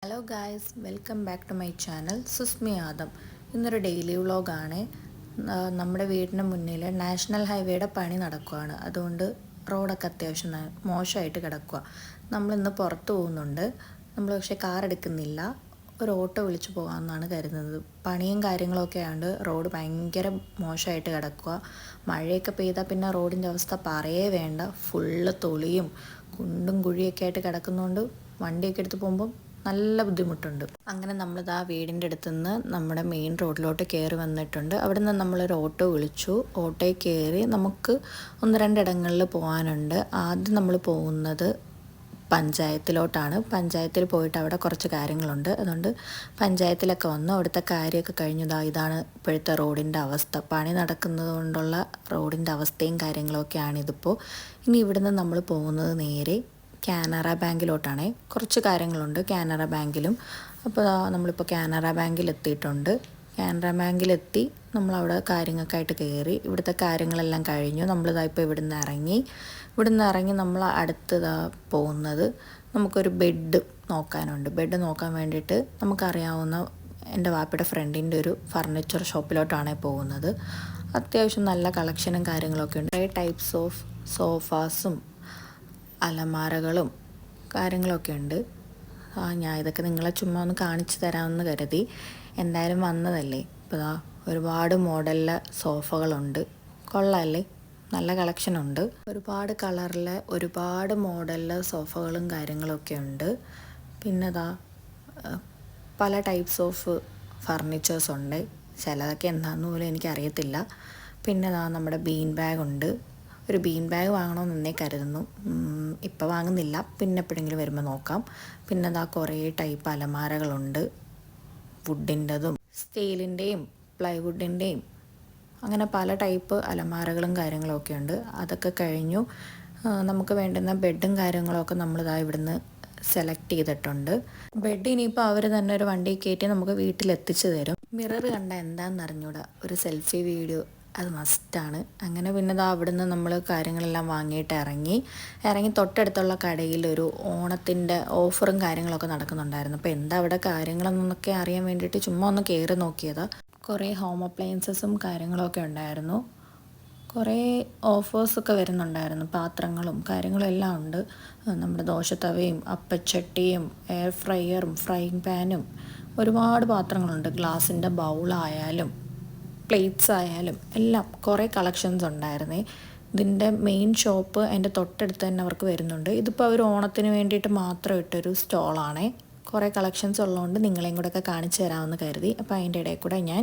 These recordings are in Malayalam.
Hello guys, welcome back to my channel Susmi Adam. ഇന്നൊരു ഡെയിലി വ്ളോഗാണ്. നമ്മുടെ വീടിന് മുന്നിൽ നാഷണൽ ഹൈവേയുടെ പണി നടക്കുകയാണ്. അതുകൊണ്ട് റോഡൊക്കെ അത്യാവശ്യം മോശമായിട്ട് കിടക്കുക. നമ്മളിന്ന് പുറത്ത് പോകുന്നുണ്ട്. നമ്മൾ പക്ഷേ കാർ എടുക്കുന്നില്ല, ഒരു ഓട്ടോ വിളിച്ച് പോകാമെന്നാണ് കരുതുന്നത്. പണിയും കാര്യങ്ങളൊക്കെ ആയതുകൊണ്ട് റോഡ് ഭയങ്കര മോശമായിട്ട് കിടക്കുക. മഴയൊക്കെ പെയ്താൽ പിന്നെ റോഡിൻ്റെ അവസ്ഥ പറയേ വേണ്ട. ഫുള്ള് തൊളിയും കുണ്ടും കുഴിയൊക്കെ ആയിട്ട് കിടക്കുന്നതുകൊണ്ട് വണ്ടിയൊക്കെ എടുത്ത് പോകുമ്പം നല്ല ബുദ്ധിമുട്ടുണ്ട്. അങ്ങനെ നമ്മളിത് ആ വീടിൻ്റെ അടുത്ത് നിന്ന് നമ്മുടെ മെയിൻ റോഡിലോട്ട് കയറി വന്നിട്ടുണ്ട്. അവിടെ നിന്ന് നമ്മളൊരു ഓട്ടോ വിളിച്ചു. ഓട്ടോയിൽ കയറി നമുക്ക് ഒന്ന് രണ്ടിടങ്ങളിൽ പോകാനുണ്ട്. ആദ്യം നമ്മൾ പോകുന്നത് പഞ്ചായത്തിലോട്ടാണ്. പഞ്ചായത്തിൽ പോയിട്ട് അവിടെ കുറച്ച് കാര്യങ്ങളുണ്ട്. അതുകൊണ്ട് പഞ്ചായത്തിലൊക്കെ വന്നു അവിടുത്തെ കാര്യമൊക്കെ കഴിഞ്ഞതാ. ഇതാണ് ഇപ്പോഴത്തെ റോഡിൻ്റെ അവസ്ഥ. പണി നടക്കുന്നത് കൊണ്ടുള്ള റോഡിൻ്റെ അവസ്ഥയും കാര്യങ്ങളൊക്കെയാണ് ഇതിപ്പോൾ. ഇനി ഇവിടുന്ന് നമ്മൾ പോകുന്നത് നേരെ കാനറ ബാങ്കിലോട്ടാണ്. കുറച്ച് കാര്യങ്ങളുണ്ട് കാനറ ബാങ്കിലും. അപ്പോൾ നമ്മളിപ്പോൾ കാനറ ബാങ്കിൽ എത്തിയിട്ടുണ്ട്. കാനറ ബാങ്കിലെത്തി നമ്മളവിടെ കാര്യങ്ങൾക്കായിട്ട് കയറി. ഇവിടുത്തെ കാര്യങ്ങളെല്ലാം കഴിഞ്ഞു. നമ്മളിതാ ഇപ്പോൾ ഇവിടുന്ന് ഇറങ്ങി നമ്മൾ അടുത്തതാ പോകുന്നത് നമുക്കൊരു ബെഡ് നോക്കാനുണ്ട്. ബെഡ് നോക്കാൻ വേണ്ടിയിട്ട് നമുക്കറിയാവുന്ന എൻ്റെ വാപ്പയുടെ ഫ്രണ്ടിൻ്റെ ഒരു ഫർണിച്ചർ ഷോപ്പിലോട്ടാണ് പോകുന്നത്. അത്യാവശ്യം നല്ല കളക്ഷനും കാര്യങ്ങളൊക്കെ ഉണ്ട്. കുറേ ടൈപ്സ് ഓഫ് സോഫാസും അലമാരകളും കാര്യങ്ങളൊക്കെ ഉണ്ട്. ഞാൻ ഇതൊക്കെ നിങ്ങളെ ചുമ്മാ ഒന്ന് കാണിച്ചു തരാമെന്ന് കരുതി. എന്തായാലും വന്നതല്ലേ. ഇപ്പോൾ ഒരുപാട് മോഡലിലെ സോഫകളുണ്ട്. കൊള്ളാമല്ലേ, നല്ല കളക്ഷനുണ്ട്. ഒരുപാട് കളറിലെ ഒരുപാട് മോഡലിലെ സോഫകളും കാര്യങ്ങളൊക്കെ ഉണ്ട്. പിന്നെ പല ടൈപ്സ് ഓഫ് ഫർണിച്ചേഴ്സ് ഉണ്ട്. ചിലതൊക്കെ എന്താണെന്ന് പോലും എനിക്കറിയത്തില്ല. പിന്നെ നമ്മുടെ ബീൻ ബാഗ് ഉണ്ട്. ഒരു ബീൻ ബാഗ് വാങ്ങണമെന്ന് എന്നേ കരുതുന്നു. ഇപ്പോൾ വാങ്ങുന്നില്ല, പിന്നെ എപ്പോഴെങ്കിലും വരുമ്പോൾ നോക്കാം. പിന്നെ കുറേ ടൈപ്പ് അലമാരകളുണ്ട്. വുഡിൻ്റെതും സ്റ്റീലിൻ്റെയും പ്ലൈവുഡിൻ്റെയും അങ്ങനെ പല ടൈപ്പ് അലമാരകളും കാര്യങ്ങളൊക്കെ ഉണ്ട്. അതൊക്കെ കഴിഞ്ഞു. നമുക്ക് വേണ്ടുന്ന ബെഡും കാര്യങ്ങളൊക്കെ നമ്മളിതാ ഇവിടുന്ന് സെലക്ട് ചെയ്തിട്ടുണ്ട്. ബെഡ് ഇനിയിപ്പോൾ അവർ തന്നെ ഒരു വണ്ടി കയറ്റി നമുക്ക് വീട്ടിലെത്തിച്ച് തരും. മിറർ കണ്ട എന്താണെന്ന് അറിഞ്ഞൂടാ, ഒരു സെൽഫി വീഡിയോ അത് മസ്റ്റാണ്. അങ്ങനെ പിന്നെ അവിടുന്ന് നമ്മൾ കാര്യങ്ങളെല്ലാം വാങ്ങിയിട്ട് ഇറങ്ങി തൊട്ടടുത്തുള്ള കടയിൽ ഒരു ഓണത്തിൻ്റെ ഓഫറും കാര്യങ്ങളൊക്കെ നടക്കുന്നുണ്ടായിരുന്നു. അപ്പോൾ എന്താ അവിടെ കാര്യങ്ങളെന്നൊക്കെ അറിയാൻ വേണ്ടിയിട്ട് ചുമ്മാ ഒന്ന് കയറി നോക്കിയതാണ്. കുറേ ഹോം അപ്ലയൻസസും കാര്യങ്ങളൊക്കെ ഉണ്ടായിരുന്നു. കുറേ ഓഫേഴ്സൊക്കെ വരുന്നുണ്ടായിരുന്നു. പാത്രങ്ങളും കാര്യങ്ങളും എല്ലാം ഉണ്ട്. നമ്മുടെ ദോശത്തവയും അപ്പച്ചട്ടിയും എയർ ഫ്രയറും ഫ്രൈയിങ് പാനും ഒരുപാട് പാത്രങ്ങളുണ്ട്. ഗ്ലാസിൻ്റെ ബൗളായാലും പ്ലേറ്റ്സ് ആയാലും എല്ലാം കുറേ കളക്ഷൻസ് ഉണ്ടായിരുന്നേ. ഇതിൻ്റെ മെയിൻ ഷോപ്പ് എൻ്റെ തൊട്ടടുത്ത് തന്നെ അവർക്ക് വരുന്നുണ്ട്. ഇതിപ്പോൾ അവർ ഓണത്തിന് വേണ്ടിയിട്ട് മാത്രം ഇട്ടൊരു സ്റ്റോളാണേ. കുറേ കളക്ഷൻസ് ഉള്ളതുകൊണ്ട് നിങ്ങളെയും കൂടെയൊക്കെ കാണിച്ചു തരാമെന്ന് കരുതി. അപ്പോൾ അതിൻ്റെ ഇടയിൽ കൂടെ ഞാൻ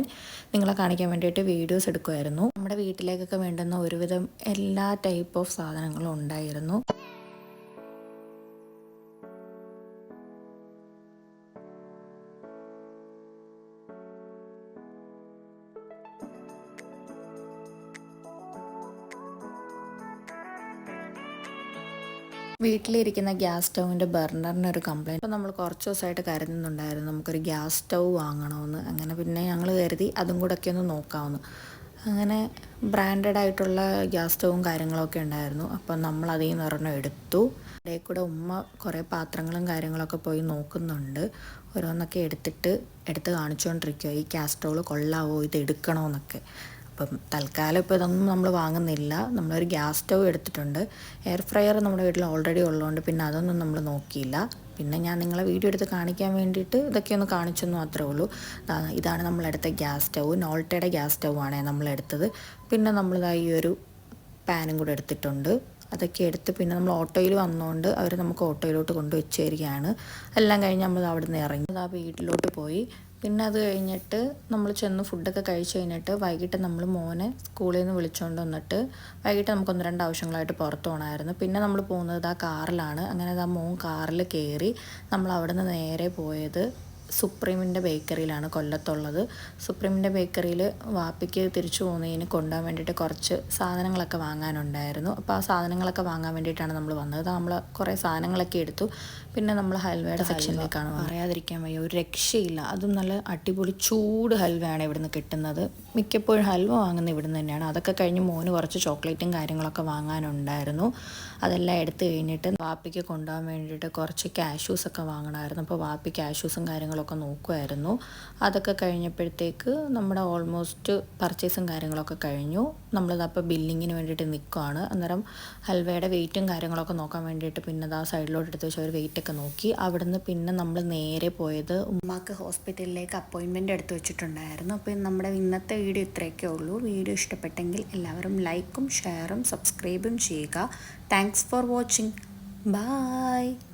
നിങ്ങളെ കാണിക്കാൻ വേണ്ടിയിട്ട് വീഡിയോസ് എടുക്കുമായിരുന്നു. നമ്മുടെ വീട്ടിലേക്കൊക്കെ വേണ്ടുന്ന ഒരുവിധം എല്ലാ ടൈപ്പ് ഓഫ് സാധനങ്ങളും ഉണ്ടായിരുന്നു. വീട്ടിലിരിക്കുന്ന ഗ്യാസ് സ്റ്റൗവിൻ്റെ ബർണറിനൊരു കംപ്ലയിൻറ്റ്. അപ്പോൾ നമ്മൾ കുറച്ച് ദിവസമായിട്ട് കരുതുന്നുണ്ടായിരുന്നു നമുക്കൊരു ഗ്യാസ് സ്റ്റൗ വാങ്ങണമെന്ന്. അങ്ങനെ പിന്നെ ഞങ്ങൾ കരുതി അതും കൂടെയൊക്കെ ഒന്ന് നോക്കാമെന്ന്. അങ്ങനെ ബ്രാൻഡഡ് ആയിട്ടുള്ള ഗ്യാസ് സ്റ്റൗവും കാര്യങ്ങളൊക്കെ ഉണ്ടായിരുന്നു. അപ്പം നമ്മൾ അതിൽ നിന്ന് ഒരെണ്ണം എടുത്തു. ഇടയിൽ കൂടെ ഉമ്മ കുറേ പാത്രങ്ങളും കാര്യങ്ങളൊക്കെ പോയി നോക്കുന്നുണ്ട്. ഓരോന്നൊക്കെ എടുത്ത് കാണിച്ചുകൊണ്ടിരിക്കുക. ഈ ഗ്യാസ് സ്റ്റൗവ് കൊള്ളാവോ, ഇത് എടുക്കണമെന്നൊക്കെ. അപ്പം തൽക്കാലം ഇപ്പോൾ ഇതൊന്നും നമ്മൾ വാങ്ങുന്നില്ല. നമ്മളൊരു ഗ്യാസ് സ്റ്റൗ എടുത്തിട്ടുണ്ട്. എയർ ഫ്രയർ നമ്മുടെ വീട്ടിൽ ഓൾറെഡി ഉള്ളതുകൊണ്ട് പിന്നെ അതൊന്നും നമ്മൾ നോക്കിയില്ല. പിന്നെ ഞാൻ നിങ്ങളെ വീഡിയോ എടുത്ത് കാണിക്കാൻ വേണ്ടിയിട്ട് ഇതൊക്കെ ഒന്ന് കാണിച്ചെന്ന് മാത്രമേ ഉള്ളൂ. ഇതാണ് നമ്മളെടുത്ത ഗ്യാസ് സ്റ്റൗ. നോൾട്ടയുടെ ഗ്യാസ് സ്റ്റൗ ആണ് നമ്മളെടുത്തത്. പിന്നെ നമ്മളിതായി ഈ ഒരു പാനും കൂടെ എടുത്തിട്ടുണ്ട്. അതൊക്കെ എടുത്ത് പിന്നെ നമ്മൾ ഓട്ടോയിൽ വന്നുകൊണ്ട് അവർ നമുക്ക് ഓട്ടോയിലോട്ട് കൊണ്ടുവച്ച് തരികയാണ്. എല്ലാം കഴിഞ്ഞ് നമ്മൾ അവിടെ നിന്ന് ഇറങ്ങി വീട്ടിലോട്ട് പോയി. പിന്നെ അത് കഴിഞ്ഞിട്ട് നമ്മൾ ചെന്ന് ഫുഡൊക്കെ കഴിച്ച് കഴിഞ്ഞിട്ട് വൈകിട്ട് നമ്മൾ മോനെ സ്കൂളിൽ നിന്ന് വിളിച്ചുകൊണ്ട് വന്നിട്ട് വൈകിട്ട് നമുക്ക് ഒന്ന് രണ്ട് ആവശ്യങ്ങളായിട്ട് പുറത്ത് പോകണമായിരുന്നു. പിന്നെ നമ്മൾ പോകുന്നത് കാറിലാണ്. അങ്ങനെ മോൻ കാറിൽ കയറി നമ്മൾ അവിടെ നിന്ന് നേരെ പോയത് സുപ്രീമിൻ്റെ ബേക്കറിയിലാണ്, കൊല്ലത്തുള്ളത്. സുപ്രീമിൻ്റെ ബേക്കറിയിൽ വാപ്പിക്ക് തിരിച്ചു പോകുന്നതിന് കൊണ്ടുപോകാൻ വേണ്ടിയിട്ട് കുറച്ച് സാധനങ്ങളൊക്കെ വാങ്ങാനുണ്ടായിരുന്നു. അപ്പോൾ ആ സാധനങ്ങളൊക്കെ വാങ്ങാൻ വേണ്ടിയിട്ടാണ് നമ്മൾ വന്നത്. നമ്മൾ കുറേ സാധനങ്ങളൊക്കെ എടുത്തു. പിന്നെ നമ്മൾ ഹൽവയുടെ സെക്ഷനിലേക്കാണ് പറയാതിരിക്കാൻ വയ്യ, ഒരു രക്ഷയില്ല. അതും നല്ല അടിപൊളി ചൂട് ഹൽവയാണ് ഇവിടുന്ന് കിട്ടുന്നത്. മിക്കപ്പോഴും ഹൽവ വാങ്ങുന്നത് ഇവിടുന്ന് തന്നെയാണ്. അതൊക്കെ കഴിഞ്ഞ് മോന് കുറച്ച് ചോക്ലേറ്റും കാര്യങ്ങളൊക്കെ വാങ്ങാനുണ്ടായിരുന്നു. അതെല്ലാം എടുത്തു കഴിഞ്ഞിട്ട് വാപ്പിക്ക് കൊണ്ടുപോകാൻ വേണ്ടിയിട്ട് കുറച്ച് കാഷ്യൂസൊക്കെ വാങ്ങണമായിരുന്നു. അപ്പോൾ വാപ്പി കാഷ്യൂസും കാര്യങ്ങളൊക്കെ നോക്കുമായിരുന്നു. അതൊക്കെ കഴിഞ്ഞപ്പോഴത്തേക്ക് നമ്മുടെ ഓൾമോസ്റ്റ് പർച്ചേസും കാര്യങ്ങളൊക്കെ കഴിഞ്ഞു. നമ്മളിതപ്പോൾ ബില്ലിങ്ങിന് വേണ്ടിയിട്ട് നിൽക്കുകയാണ്. അന്നേരം ഹൽവയുടെ വെയിറ്റും കാര്യങ്ങളൊക്കെ നോക്കാൻ വേണ്ടിയിട്ട് പിന്നെ ആ സൈഡിലോട്ട് എടുത്ത് വെച്ച് അവർ വെയിറ്റൊക്കെ നോക്കി. അവിടുന്ന് പിന്നെ നമ്മൾ നേരെ പോയത് ഉമ്മാക്ക് ഹോസ്പിറ്റലിലേക്ക് അപ്പോയിൻമെൻ്റ് എടുത്ത് വെച്ചിട്ടുണ്ടായിരുന്നു. അപ്പോൾ നമ്മുടെ ഇന്നത്തെ വീഡിയോ ഇത്രയൊക്കെ ഉള്ളൂ. വീഡിയോ ഇഷ്ടപ്പെട്ടെങ്കിൽ എല്ലാവരും ലൈക്കും ഷെയറും സബ്സ്ക്രൈബും ചെയ്യുക. Thanks for watching. ബൈ.